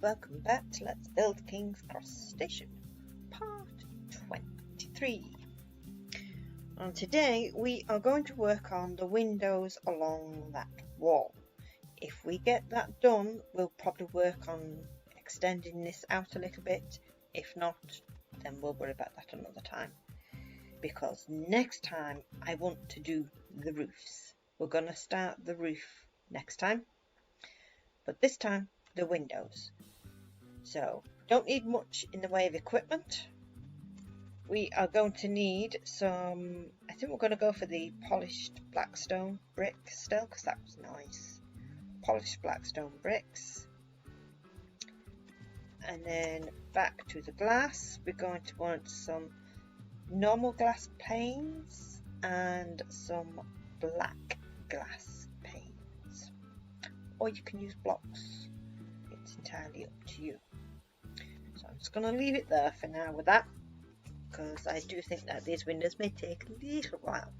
welcome back to Let's Build King's Cross Station, part 23. And today we are going to work on the windows along that wall. If we get that done, we'll probably work on extending this out a little bit. If not, then we'll worry about that another time. Because next time I want to do the roofs. We're going to start the roof next time, but this time the windows. So don't need much in the way of equipment. We are going to need some, I think we're going to go for the polished blackstone brick still, because that was nice. Polished blackstone bricks. And then back to the glass, we're going to want some normal glass panes and some black glass panes. Or you can use blocks. It's entirely up to you. So I'm just going to leave it there for now with that, because I do think that these windows may take a little while.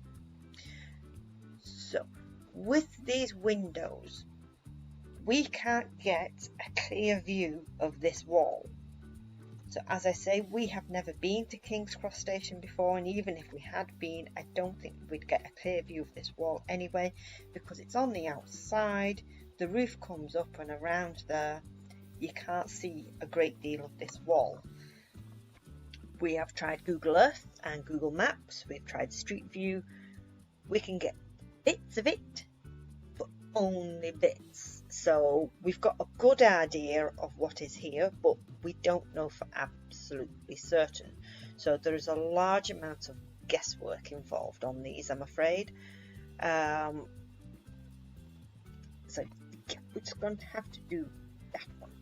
So with these windows, we can't get a clear view of this wall. So as I say, we have never been to King's Cross Station before, and even if we had been, I don't think we'd get a clear view of this wall anyway, because it's on the outside, the roof comes up and around there, you can't see a great deal of this wall. We have tried Google Earth and Google Maps, we've tried Street View, we can get bits of it, but only bits. So we've got a good idea of what is here, but we don't know for absolutely certain. So there is a large amount of guesswork involved on these, I'm afraid. So we're just going to have to do that one.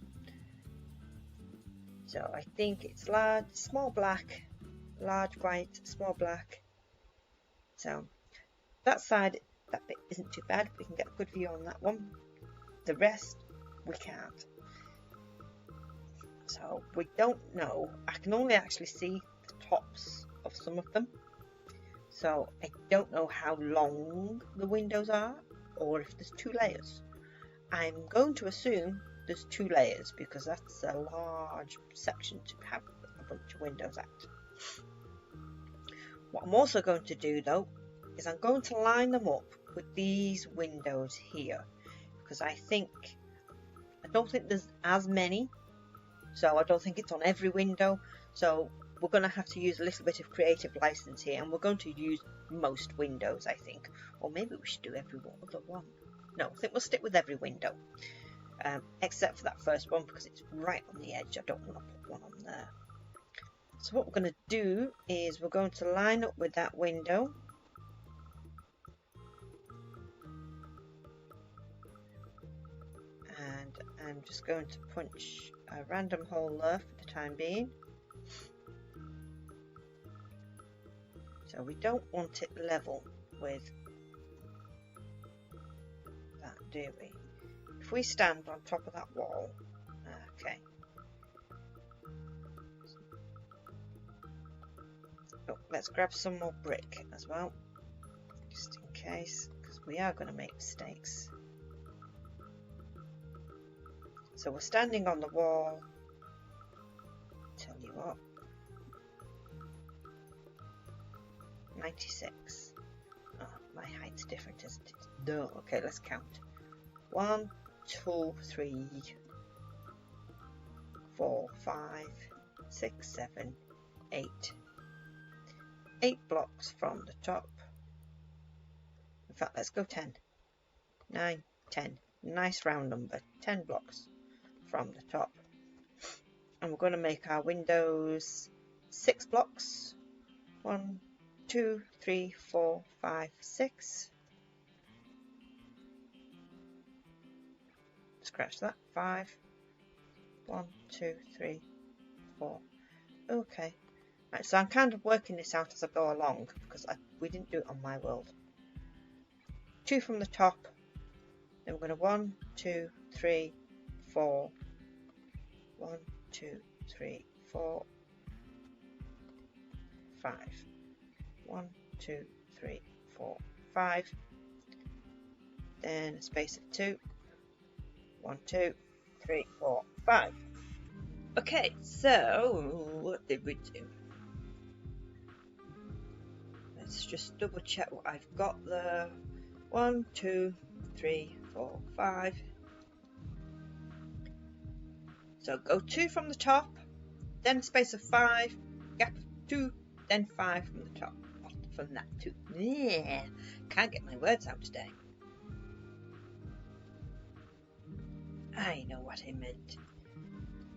So I think it's large, small black, large white, small black. So that side, that bit isn't too bad. We can get a good view on that one. The rest, we can't. So we don't know. I can only actually see the tops of some of them. So I don't know how long the windows are, or if there's two layers. I'm going to assume there's two layers, because that's a large section to have a bunch of windows at. What I'm also going to do though, is I'm going to line them up with these windows here. Because I don't think there's as many, so I don't think it's on every window, so we're going to have to use a little bit of creative license here, and we're going to use most windows, I think, or maybe we should do every other one. No, I think we'll stick with every window, except for that first one, because it's right on the edge. I don't want to put one on there. So what we're going to do is we're going to line up with that window. I'm just going to punch a random hole there for the time being. So we don't want it level with that, do we? If we stand on top of that wall, okay. Oh, let's grab some more brick as well, just in case, because we are going to make mistakes. So we're standing on the wall. Tell you what, 96. Oh, my height's different, isn't it? No. Okay, let's count. 1, 2, 3, 4, 5, 6, 7, 8. 8 blocks from the top. In fact, let's go 10. 9, 10. Nice round number. 10 blocks from the top, and we're going to make our windows 6 blocks. 1, 2, 3, 4, 5, 6. Scratch that. 5. 1, 2, 3, 4. Okay. Right, so I'm kind of working this out as I go along, because we didn't do it on my world. 2 from the top. Then we're going to 1, 2, 3, 4. 1, 2, 3, 4, 5. 1, 2, 3, 4, 5. Then a space of 2. 1, 2, 3, 4, 5. Okay, so what did we do? Let's just double check what I've got there. 1, 2, 3, 4, 5. So go 2 from the top, then space of 5, gap of 2, then 5 from the top. From that 2. Yeah, can't get my words out today. I know what I meant.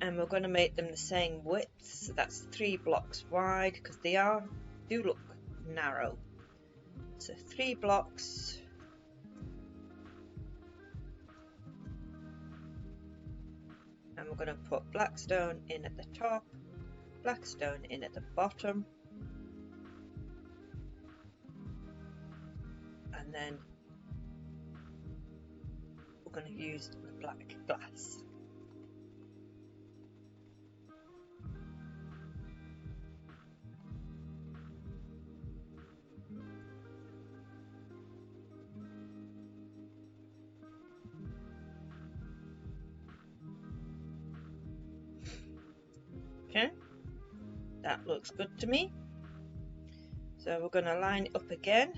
And we're going to make them the same width, so that's 3 blocks wide, because they do look narrow. So 3 blocks. And we're going to put black stone in at the top, black stone in at the bottom, and then we're going to use the black glass. Okay, that looks good to me. So we're going to line it up again.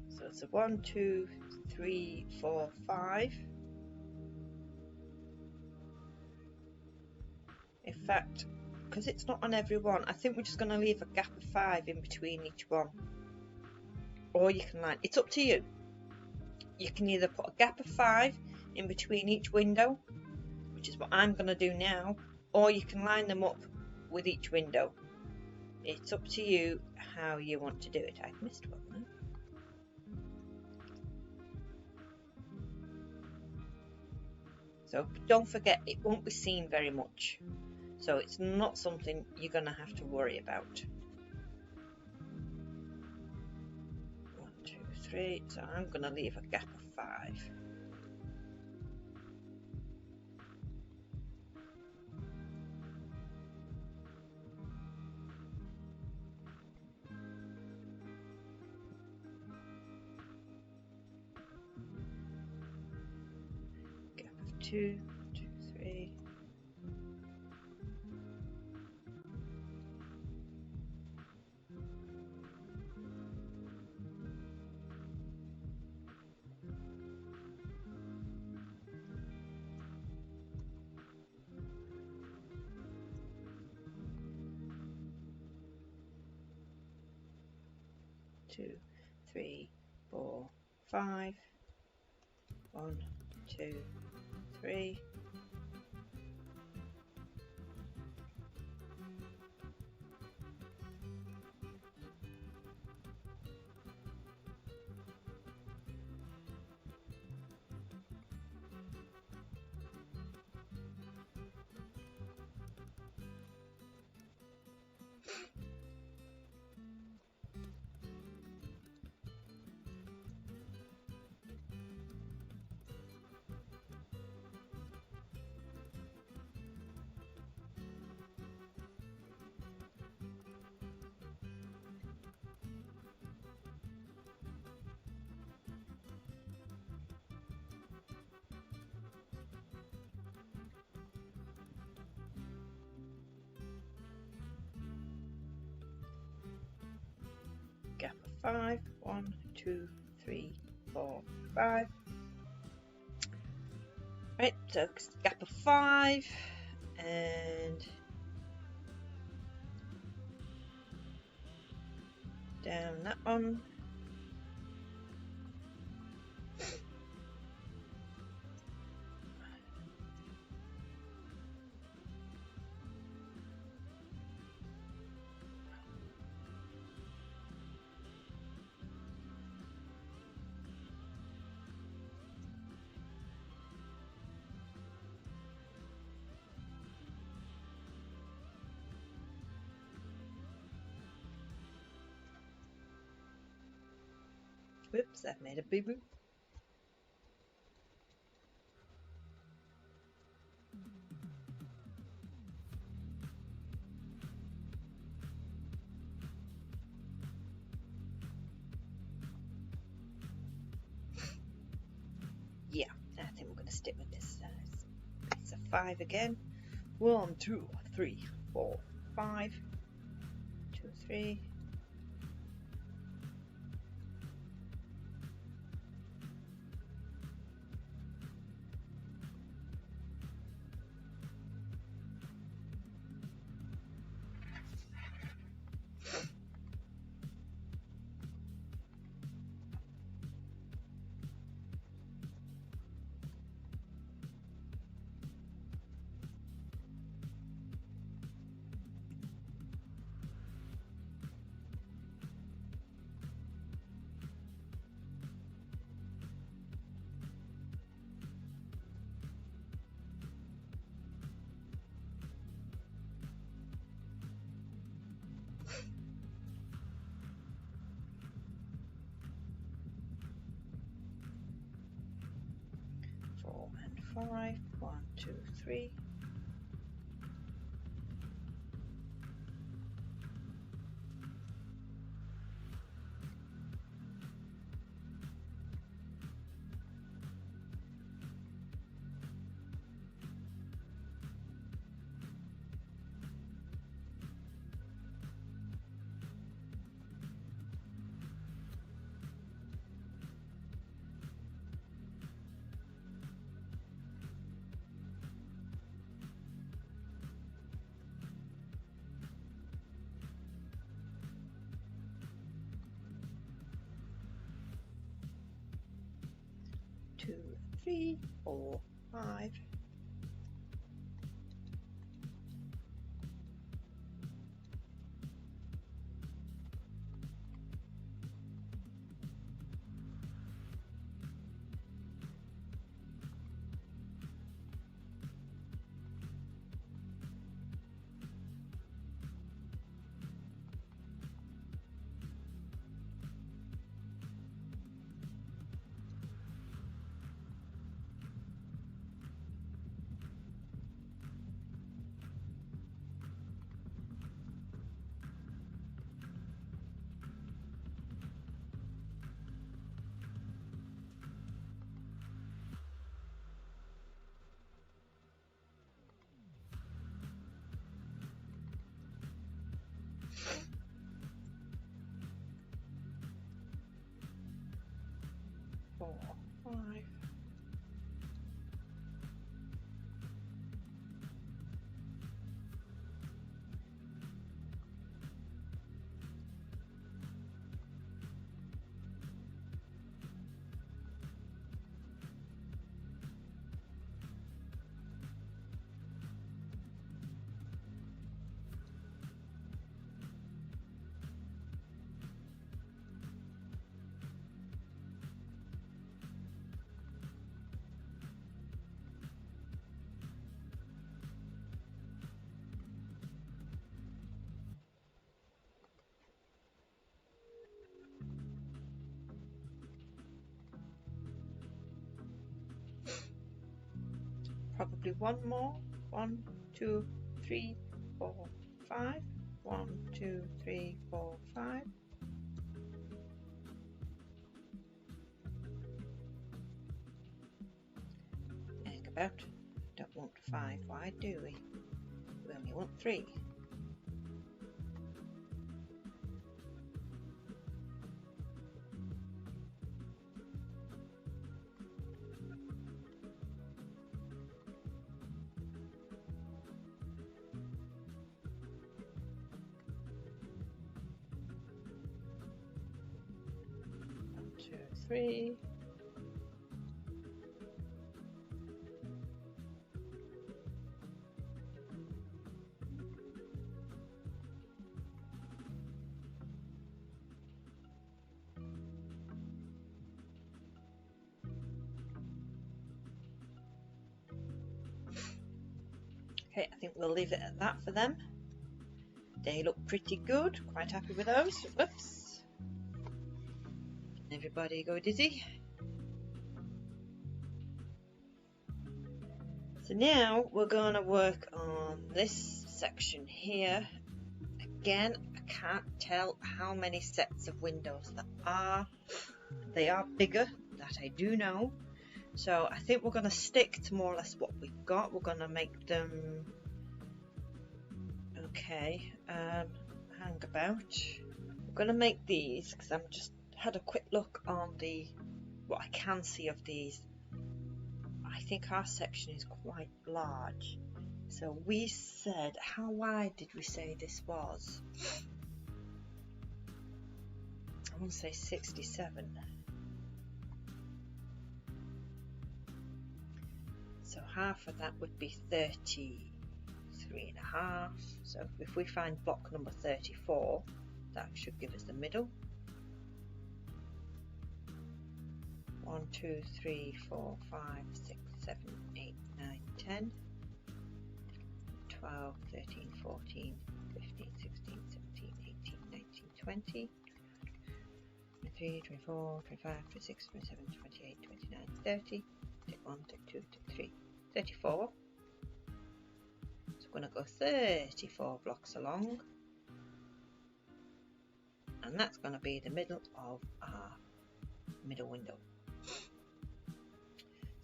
So it's a 1, 2, 3, 4, 5. In fact, because it's not on every one, I think we're just going to leave a gap of 5 in between each one. Or you can line, it's up to you. You can either put a gap of 5 in between each window, which is what I'm going to do now, or you can line them up with each window. It's up to you how you want to do it. I've missed one now. So don't forget, it won't be seen very much. So it's not something you're going to have to worry about. 1, 2, 3. So I'm going to leave a gap of 5. Gap of 2, 2, 3. Two, 3, 4, 5. 1, 2, 3. Gap of 5. 1, 2, 3, 4, 5. Right, so gap of 5 and down that one. Whoops, I've made a boo-boo. 5 again. 1, 2, 3, 4, 5. 2, 3. 4 and 5. 1, 2, 3. Two, 3, 4, 5. Four, 5. Probably one more. 1, 2, 3, 4, 5. 1, 2, 3, 4, 5. Hang about. Don't want 5 wide, do we? We only want 3. Two, 3. Okay, I think we'll leave it at that for them. They look pretty good. Quite happy with those. Whoops. Everybody go dizzy. So now we're going to work on this section here. Again, I can't tell how many sets of windows there are. They are bigger, that I do know. So I think we're going to stick to more or less what we've got. We're going to make them okay. Hang about. We're going to make these because I'm just had a quick look on the what I can see of these. I think our section is quite large. So we said, how wide did we say this was? I want to say 67. So half of that would be 33.5. So if we find block number 34, that should give us the middle. 1, 2, 3, 4, 5, 6, 7, 8, 9, 10, 12, 13, 14, 15, 16, 17, 18, 19, 20, 23, 24, 25, 26, 27, 28, 29, 30, 31, 32, 33, 34. So we're going to go 34 blocks along, and that's going to be the middle of our middle window.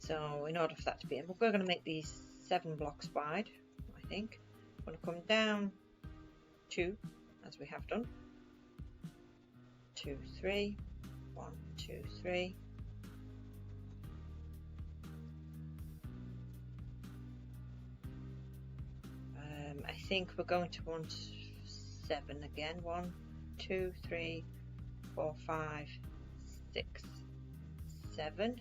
So in order for that to be, we're going to make these 7 blocks wide, I think. We're going to come down 2, as we have done. 2, 3, 1, 2, 3. I think we're going to want 7 again. 1, 2, 3, 4, 5, 6, 7.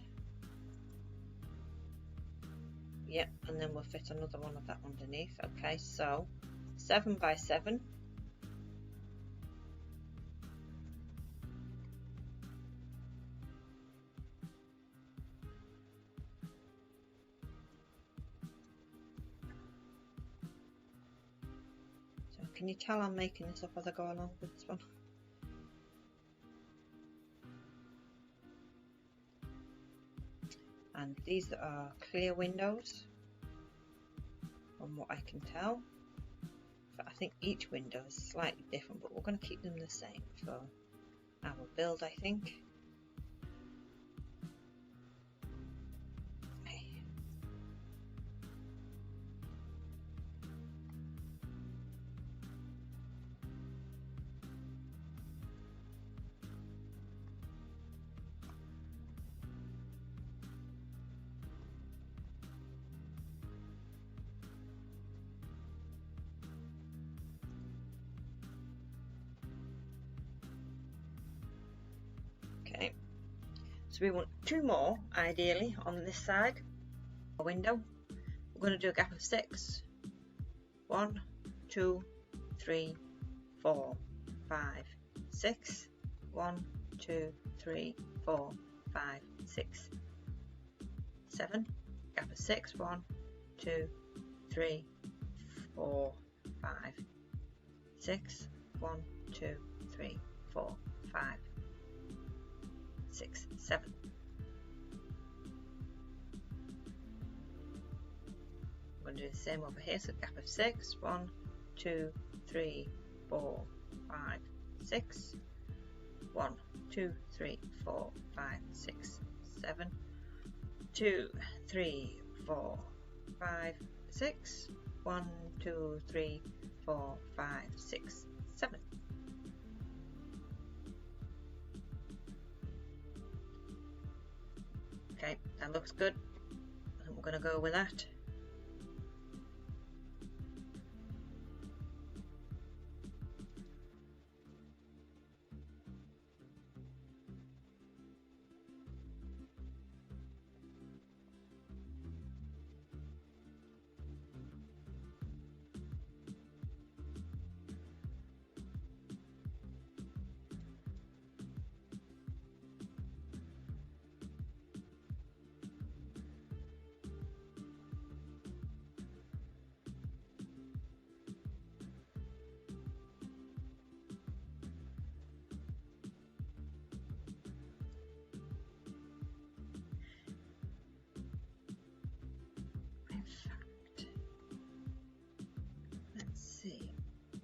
Yep, and then we'll fit another one of that underneath. Okay, so 7 by 7. So can you tell I'm making this up as I go along with this one? And these are clear windows from what I can tell. But I think each window is slightly different, but we're going to keep them the same for our build, I think. Okay, so we want 2 more ideally on this side window. We're going to do a gap of 6. 1, 2, 3, 4, 5, 6. 1, 2, 3, 4, 5, 6, 7. Gap of 6. 1, 2, 3, 4, 5, 6. 1, 2, 3, 4, 5, 6, 7. I'm going to do the same over here, so gap of 6. 1, 2, 3, 4, 5, 6. 1, 2, 3, 4, 5, 6, 7. 2, 3, 4, 5, 6. 1, 2, 3, 4, 5, 6, 7. Okay, that looks good. I think we're going to go with that.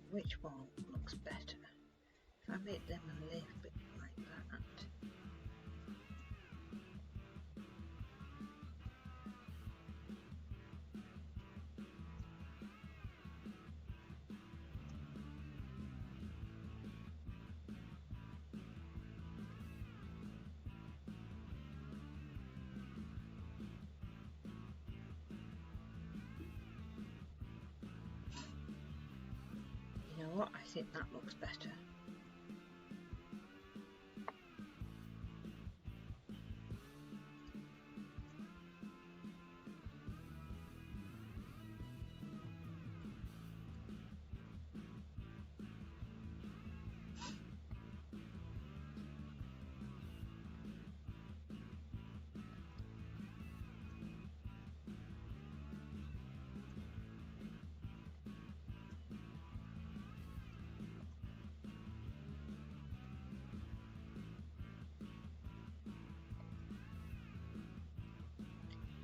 Which one looks better? If I make them a little bit like that. what? I think that looks better.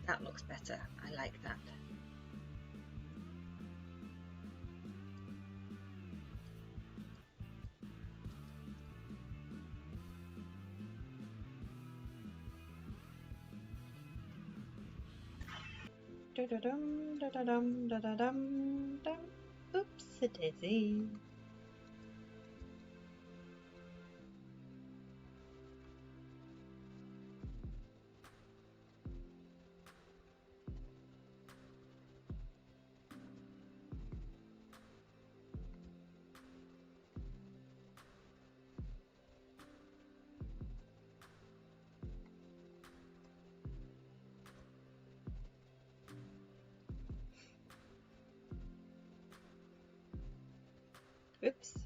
That looks better. I like that. Da-da-dum, da-da-dum, da-da-dum, dum. Oops-a-daisy. Oops.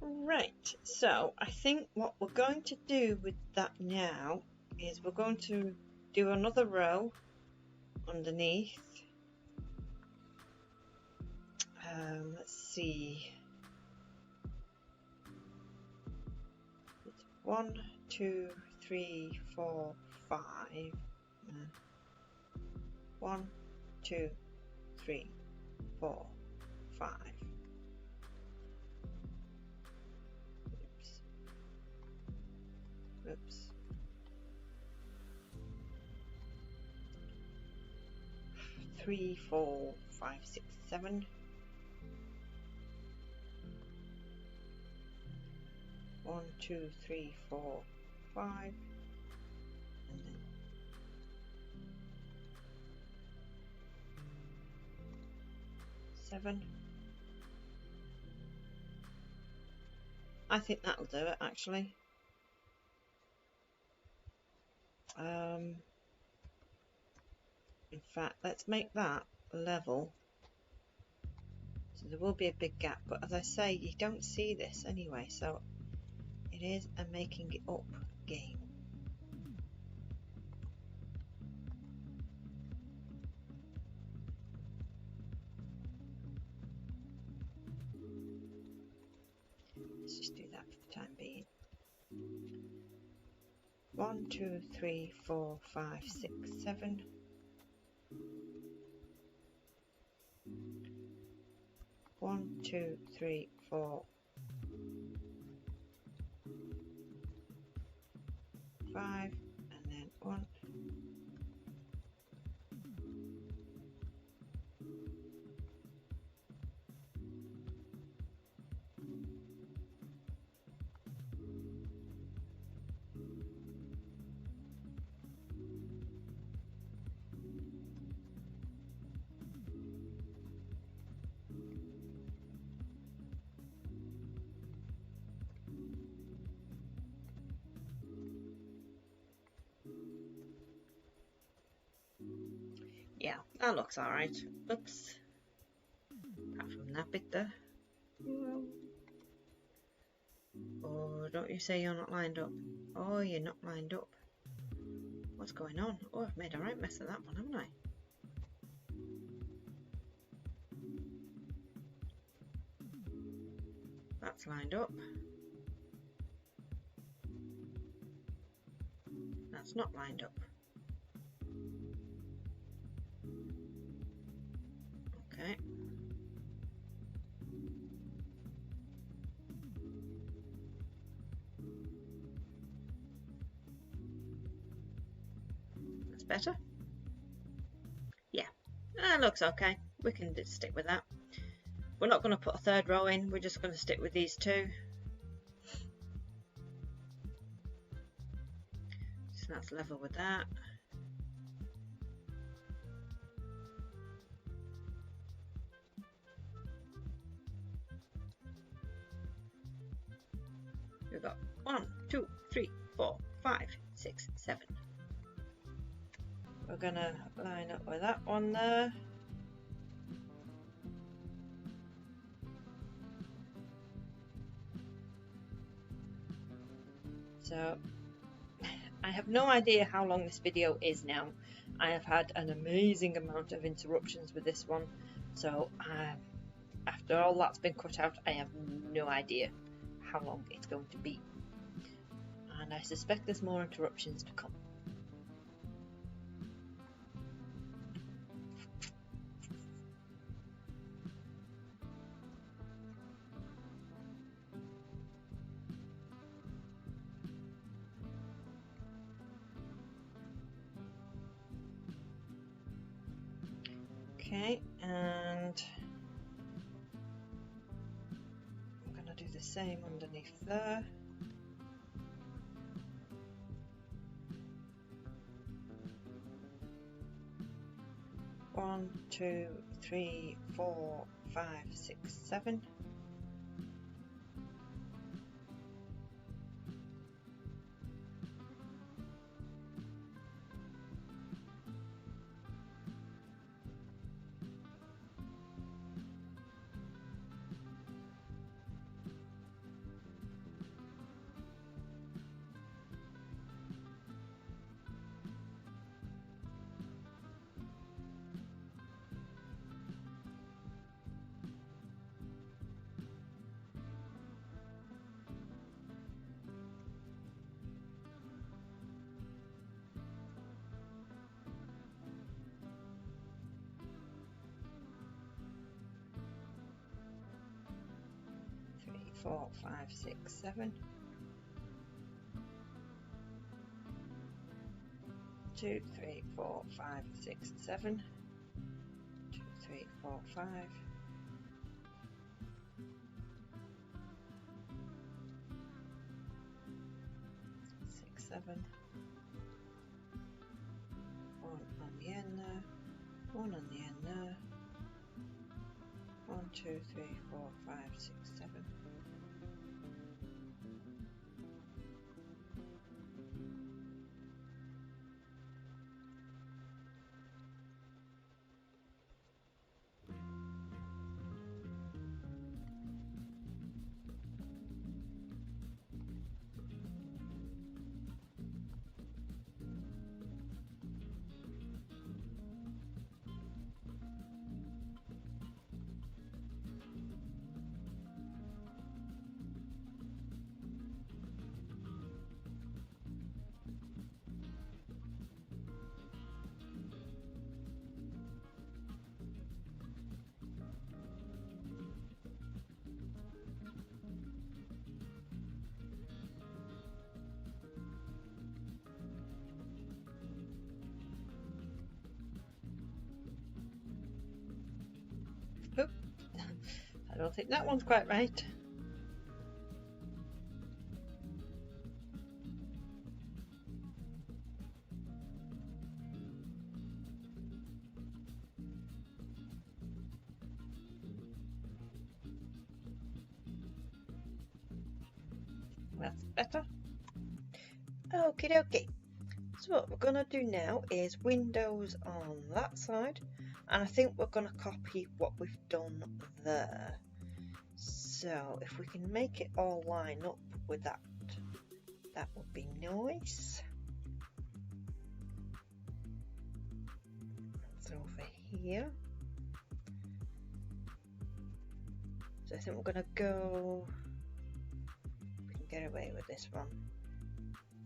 Right, so I think what we're going to do with that now is we're going to do another row underneath. Let's see. It's 1, 2, 3, 4, 5. 1, 2, 3, 4, 5. Oops. 3, 4, 5, 6, 7. 1, 2, 3, 4, 5. And then 7. I think that'll do it actually. In fact, let's make that level. So there will be a big gap, but as I say, you don't see this anyway, so it is a making it up game. Let's just do that for the time being. 1, 2, 3, 4, 5, 6, 7. 1, 2, 3, 4, 5, and then 1. Yeah, that looks alright. Oops. Apart from that bit there. Oh, don't you say you're not lined up. Oh, you're not lined up. What's going on? Oh, I've made a right mess of that one, haven't I? That's lined up. that's not lined up. Okay. That's better. Yeah, that looks okay. We can just stick with that. We're not going to put a third row in, we're just going to stick with these two. So that's level with that. We've got 1, 2, 3, 4, 5, 6, 7. We're going to line up with that one there. So I have no idea how long this video is now. I have had an amazing amount of interruptions with this one, so after all that's been cut out, I have no idea how long it's going to be, and I suspect there's more interruptions to come. Okay, and I'm going to do the same underneath there. One, 2, 3, 4, 5, 6, 7. Four, 5, 6, 7. 2, 3, 4, 5, 6, 7. 2, 3, 4, 5. 6, 7. 1 on the end there. 1 on the end there. 1, 2, 3, 4, 5, 6, 7. Oop. I don't think that one's quite right. That's better. Okie dokie. So what we're going to do now is windows on that side, and I think we're going to copy what we've done there. So if we can make it all line up with that, that would be nice. That's over here. So I think we're going to go, we can get away with this one.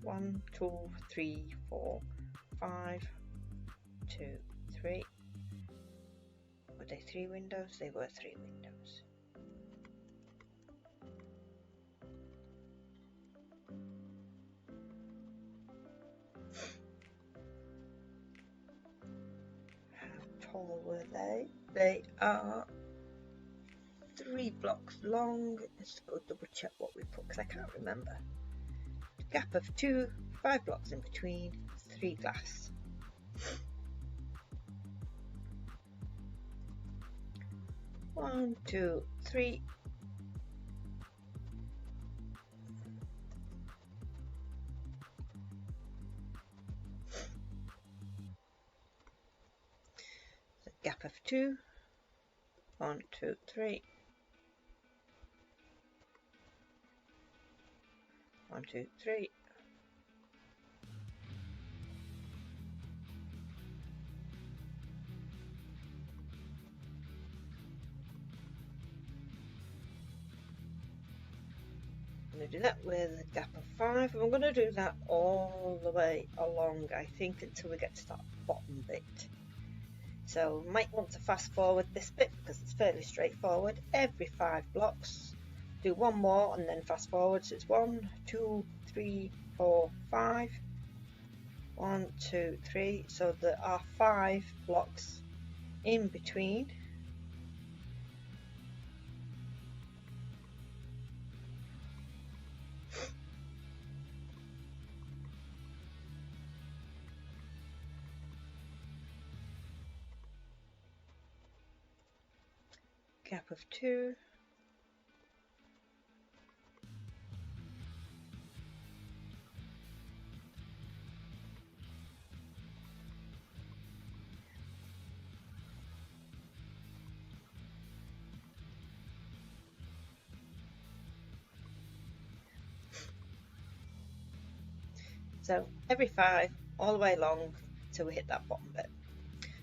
1, 2, 3, 4, 5, 2, 3. Were they 3 windows? They were 3 windows. How tall were they? They are 3 blocks long. Let's go double check what we put because I can't remember. Gap of 2, 5 blocks in between, 3 glass. One, 2, 3. So gap of 2. 1, 2, 3. 1, 2, 3. I'm going to do that with a gap of 5. I'm going to do that all the way along, I think, until we get to that bottom bit. So might want to fast forward this bit because it's fairly straightforward. Every 5 blocks, do 1 more and then fast forward. So it's 1, 2, 3, 4, 5. 1, 2, 3. So there are 5 blocks in between. Gap of 2. So every 5 all the way along till we hit that bottom bit.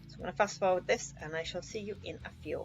So I'm going to fast forward this and I shall see you in a few.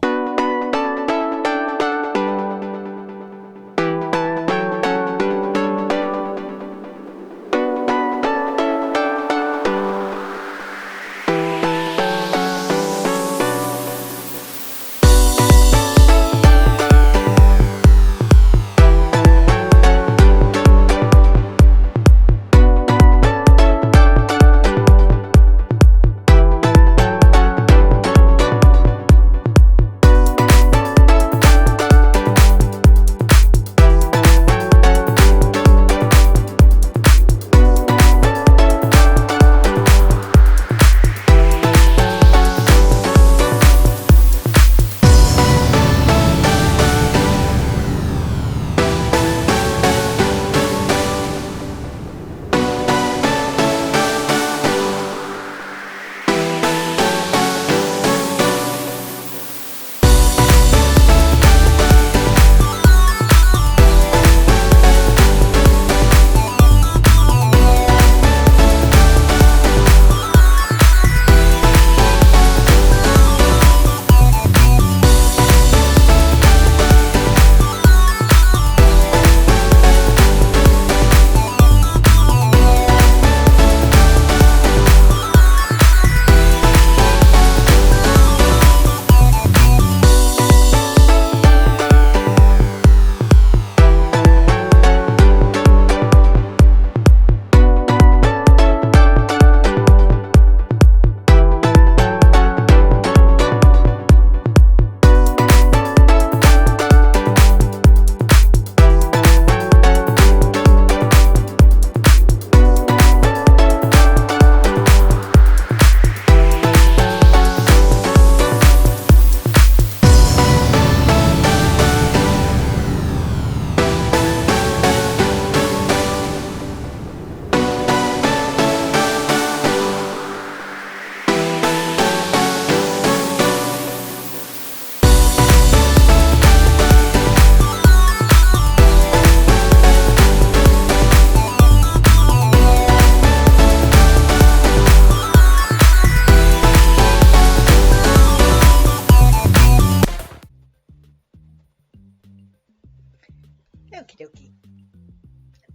Okie dokie.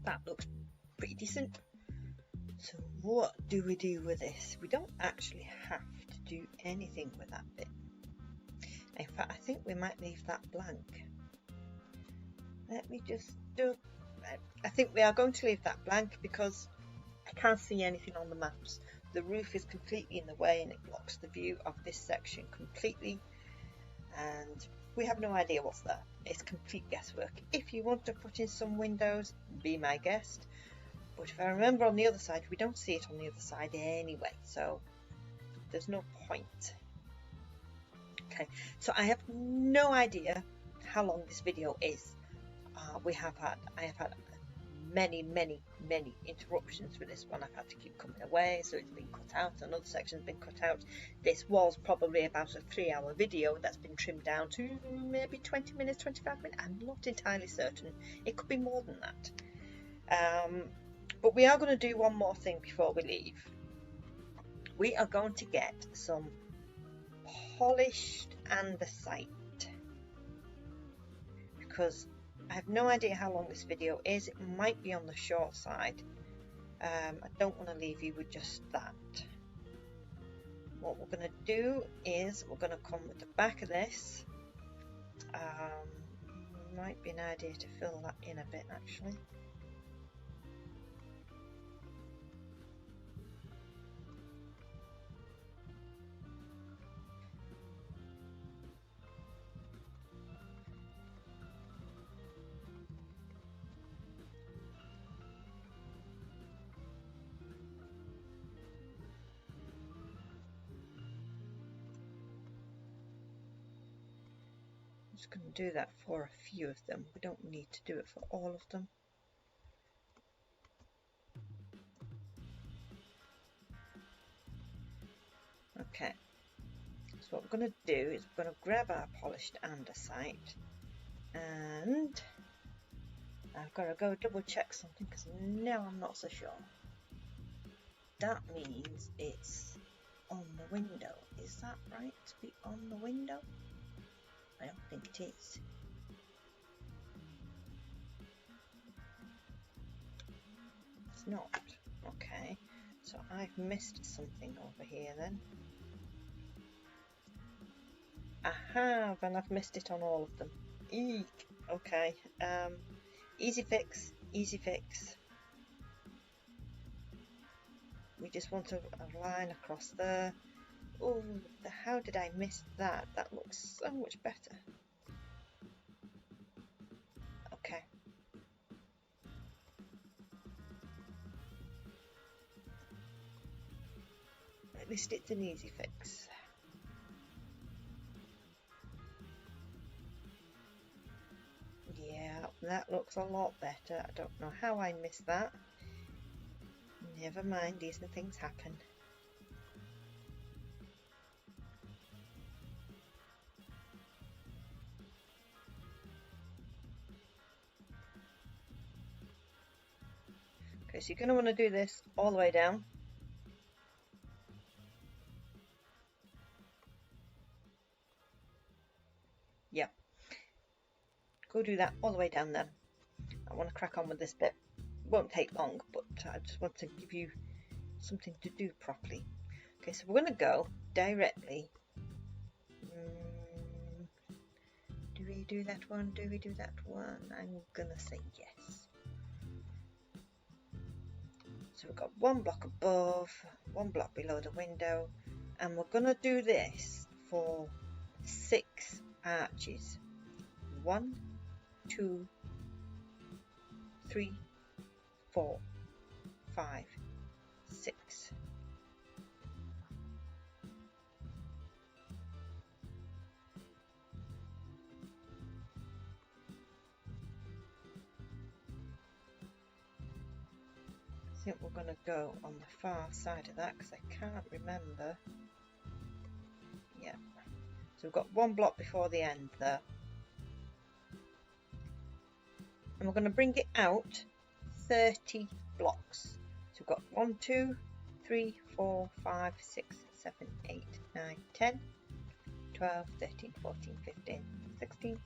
That looks pretty decent. So what do we do with this? We don't actually have to do anything with that bit. In fact, I think we might leave that blank. Let me just do... I think we are going to leave that blank because I can't see anything on the maps. The roof is completely in the way and it blocks the view of this section completely. And we have no idea what's there. It's complete guesswork. If you want to put in some windows, be my guest. But if I remember on the other side, we don't see it on the other side anyway. So there's no point. Okay, so I have no idea how long this video is. I have had many interruptions with this one. I've had to keep coming away, so it's been cut out. Another section's been cut out. This was probably about a 3-hour video that's been trimmed down to maybe 20 minutes, 25 minutes. I'm not entirely certain. It could be more than that. But we are going to do one more thing before we leave. We are going to get some polished andesite, because I have no idea how long this video is. It might be on the short side. I don't want to leave you with just that. What we're going to do is we're going to come with the back of this. Might be an idea to fill that in a bit actually. Just going to do that for a few of them. We don't need to do it for all of them. Okay, so what we're going to do is we're going to grab our polished andesite, and I've got to go double check something because now I'm not so sure. That means it's on the window. Is that right to be on the window? I don't think it is. It's not. Okay, so I've missed something over here then. I have, and I've missed it on all of them. Eek. Okay, easy fix, easy fix. We just want a line across there. Oh, how did I miss that? That looks so much better. Okay. At least it's an easy fix. Yeah, that looks a lot better. I don't know how I missed that. Never mind, these things happen. Okay, so you're going to want to do this all the way down. Yeah. Go do that all the way down then. I want to crack on with this bit. Won't take long, but I just want to give you something to do properly. Okay, so we're going to go directly. Do we do that one? Do we do that one? I'm going to say yes. So we've got one block above, one block below the window, and we're going to do this for 6 arches. 1, 2, 3, 4, 5, 6. I think we're going to go on the far side of that because I can't remember. Yeah. So we've got one block before the end there. And we're going to bring it out 30 blocks. So we've got 1, 2, 3, 4, 5, 6, 7, 8, 9, 10, 12, 13, 14, 15, 16,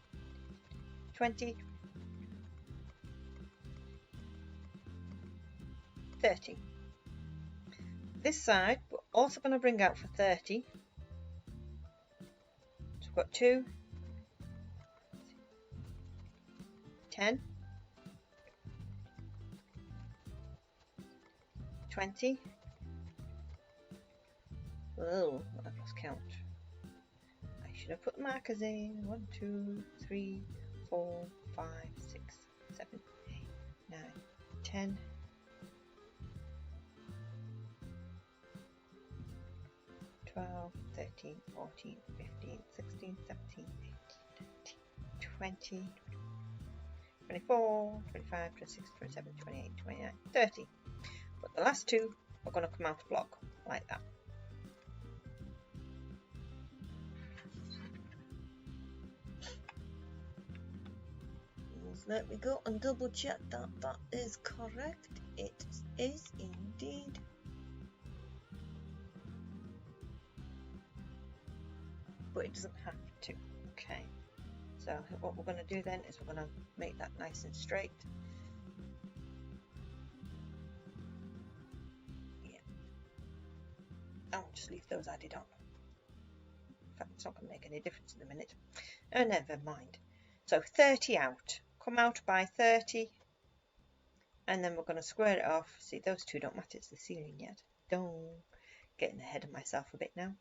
20, 30. this side we're also going to bring out for 30. So we've got 2, 10, 20. Oh, I've lost count. I should have put the markers in. 1, 2, 3, 4, 5, 6, 7, 8, 9, 10. 12, 13, 14, 15, 16, 17, 18, 19, 20, 24, 25, 26, 27, 28, 29, 30. But the last 2 are going to come out of block like that. Let me go and double check that that is correct. It is indeed. But it doesn't have to. Okay. So what we're going to do then is we're going to make that nice and straight. Yeah. I'll just leave those added on. In fact, it's not going to make any difference in a minute. Oh, never mind. So 30 out. Come out by 30. And then we're going to square it off. See, those 2 don't matter. It's the ceiling yet. Don't. Getting ahead of myself a bit now.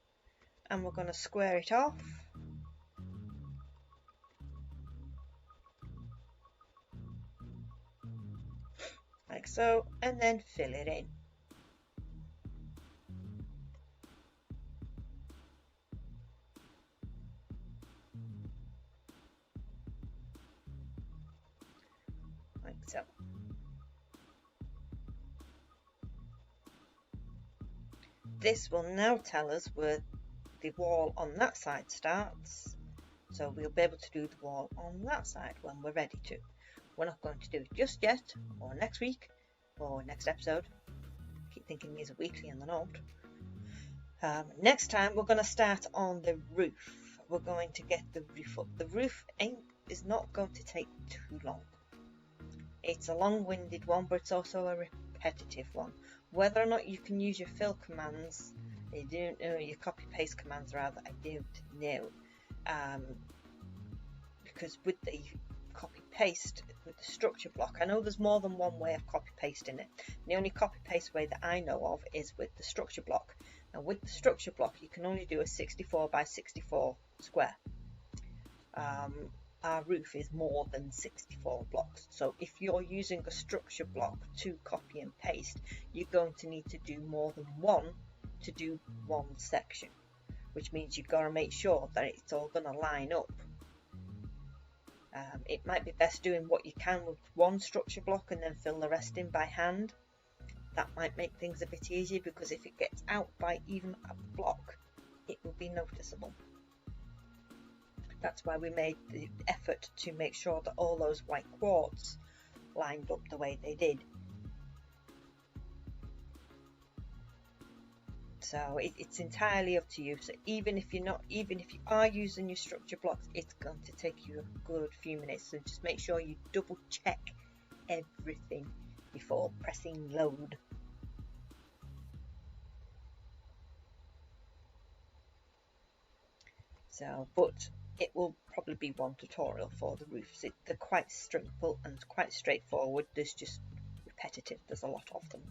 And we're going to square it off. Like so, and then fill it in. Like so. This will now tell us where the wall on that side starts, so we'll be able to do the wall on that side when we're ready to. We're not going to do it just yet, or next week, or next episode. I keep thinking these are weekly and they're not. Next time we're going to start on the roof. We're going to get the roof up. The roof is not going to take too long. It's a long-winded one, but it's also a repetitive one. Whether or not you can use your fill commands, I don't know, your copy-paste commands rather, I don't know. Because with the copy-paste, with the structure block, I know there's more than one way of copy-pasting it. The only copy-paste way that I know of is with the structure block. Now with the structure block, you can only do a 64 by 64 square. Our roof is more than 64 blocks, so if you're using a structure block to copy and paste, you're going to need to do more than one to do one section, which means you've got to make sure that it's all going to line up. It might be best doing what you can with one structure block and then fill the rest in by hand. That might make things a bit easier, because if it gets out by even a block, it will be noticeable. That's why we made the effort to make sure that all those white quartz lined up the way they did. So it's entirely up to you. So even if you are using your structure blocks, it's going to take you a good few minutes. So just make sure you double check everything before pressing load. So, but it will probably be one tutorial for the roofs. They're quite simple and quite straightforward. There's just repetitive. There's a lot of them.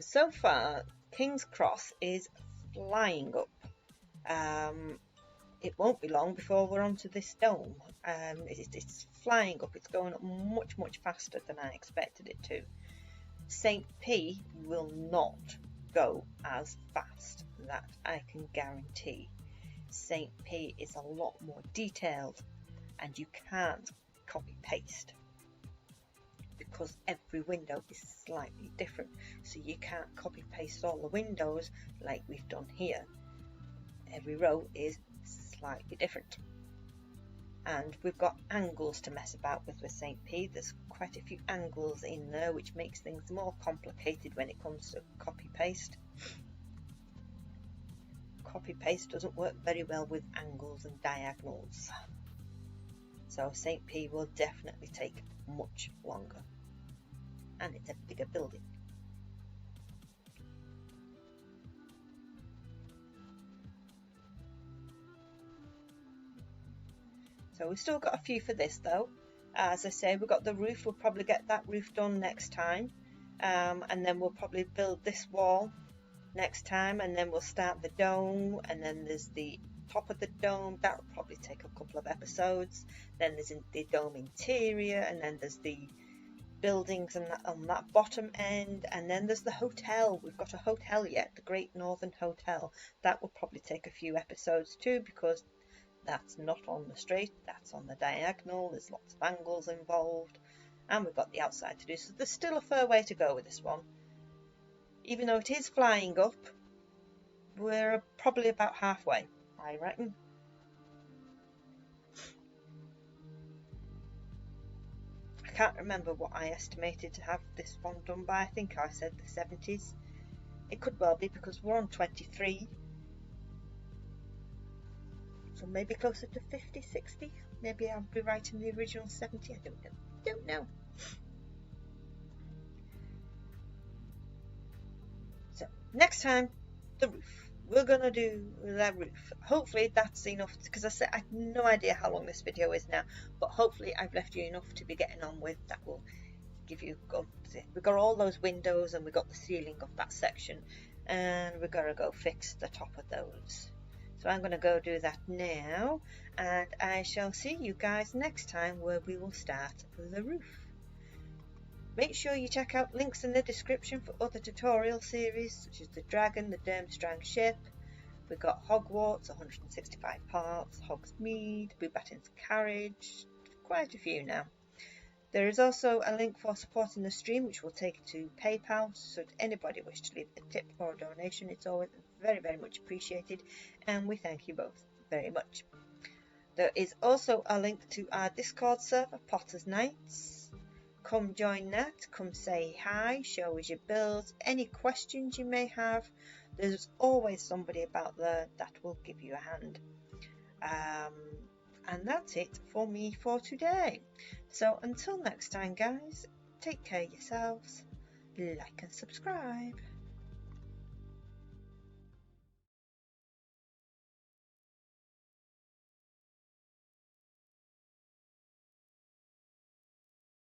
So far, King's Cross is flying up. It won't be long before we're onto this dome. It's flying up. It's going up much, much faster than I expected it to. St. P will not go as fast. That I can guarantee. St. P is a lot more detailed, and you can't copy paste, because every window is slightly different, so you can't copy paste all the windows like we've done here. Every row is slightly different, and we've got angles to mess about with St. P. There's quite a few angles in there, which makes things more complicated when it comes to copy paste. copy paste doesn't work very well with angles and diagonals. So St. P will definitely take much longer. And it's a bigger building. So we've still got a few for this though. As I say, we've got the roof. We'll probably get that roof done next time. And then we'll probably build this wall next time, and then we'll start the dome, and then there's the top of the dome. That will probably take a couple of episodes. Then there's the dome interior, and then there's the buildings on that bottom end, and then there's the hotel. We've got a hotel yet, the Great Northern Hotel. That will probably take a few episodes too, because that's not on the straight, that's on the diagonal. There's lots of angles involved, and we've got the outside to do, so there's still a fair way to go with this one. Even though it is flying up, we're probably about halfway, I reckon. I can't remember what I estimated to have this one done by. I think I said the 70s. It could well be, because we're on 23. So maybe closer to 50, 60. Maybe I'll be right in the original 70. I don't know. So next time, the roof. We're gonna do the roof. Hopefully that's enough, because I have no idea how long this video is now, but hopefully I've left you enough to be getting on with. That will give you. We've got all those windows, and we've got the ceiling of that section, and we've got to go fix the top of those. So I'm going to go do that now, and I shall see you guys next time, where we will start the roof. Make sure you check out links in the description for other tutorial series, such as the Dragon, the Durmstrang Ship. We've got Hogwarts, 165 parts, Hogsmeade, Beauxbatons Carriage, quite a few now. There is also a link for supporting the stream, which will take you to PayPal, so if anybody wishes to leave a tip or a donation, it's always very, very much appreciated, and we thank you both very much. There is also a link to our Discord server, Potter's Nights. Come join that, come say hi, show us your builds, any questions you may have. There's always somebody about there that will give you a hand. And that's it for me for today. So until next time, guys, take care of yourselves, like and subscribe.